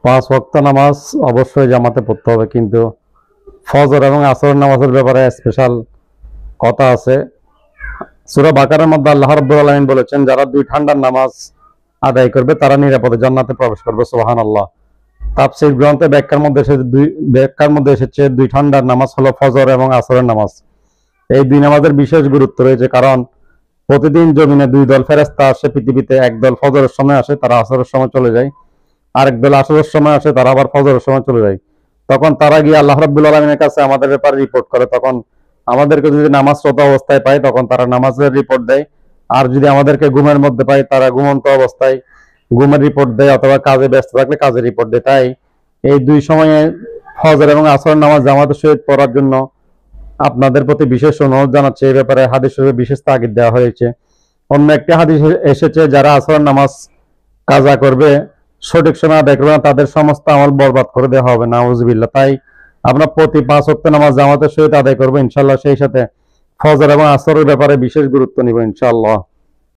5 ওয়াক্ত নামাজ অবশ্যই জামাতে পড়তে হবে, কিন্তু ফজর এবং আসরের নামাজের ব্যাপারে স্পেশাল কথা আছে। সূরা বাকারার মধ্যে আল্লাহ রাব্বুল আলামিন বলেছেন, যারা 2 ঠান্ডার নামাজ আদায় করবে তারা নিরাপদে জান্নাতে প্রবেশ করবে। সুবহানাল্লাহ। তাফসীর গ্রন্থে ব্যাখ্যার মধ্যে এসেছে 2 ঠান্ডার নামাজ হলো ফজর এবং আসরের নামাজ। এই 2 নামাজের বিশেষ গুরুত্ব রয়েছে, কারণ প্রতিদিন জমিনে 2 দল ফেরেশতা আসে পৃথিবীতে। এক দল ফজরের সময় আসে, তারা আসরের সময় চলে যায়। আরেক দল আসরের সময় আসে, তারা আবার ফজরের সময় চলে যায়। তখন তারা গিয়ে আল্লাহ রাব্বুল আলামিনের কাছে আমাদের ব্যাপারে রিপোর্ট করে। তখন আমাদেরকে যদি নামাজরত অবস্থায় পায় তখন তারা নামাজের রিপোর্ট দেয়, আর যদি আমাদেরকে ঘুমের মধ্যে পায় তারা ঘুমন্ত অবস্থায় ঘুমের রিপোর্ট দেয়, অথবা কাজে ব্যস্ত থাকলে কাজের রিপোর্ট দেয়। তাই এই 2 সময়ে ফজর এবং আসরের নামাজ জামাতের সহিত পড়ার জন্য আপনাদের প্রতি বিশেষ অনুরোধ জানাচ্ছে। এই ব্যাপারে হাদিস শরীফে বিশেষ তাগিদ দেওয়া হয়েছে। অন্য একটি হাদিস এসেছে, যারা আসরের নামাজ কাজা করবে, সঠিক সময় আদায় করবে না, তাদের সমস্ত আমল বরবাদ করে দেওয়া হবে, নাউজুবিল্লাহ। তাই আমরা প্রতি 5 ওয়াক্ত নামাজ জামাতের সহিত আদায় করবো ইনশাআল্লাহ। সেই সাথে ফজর এবং আসরের ব্যাপারে বিশেষ গুরুত্ব নিব ইনশাআল্লাহ।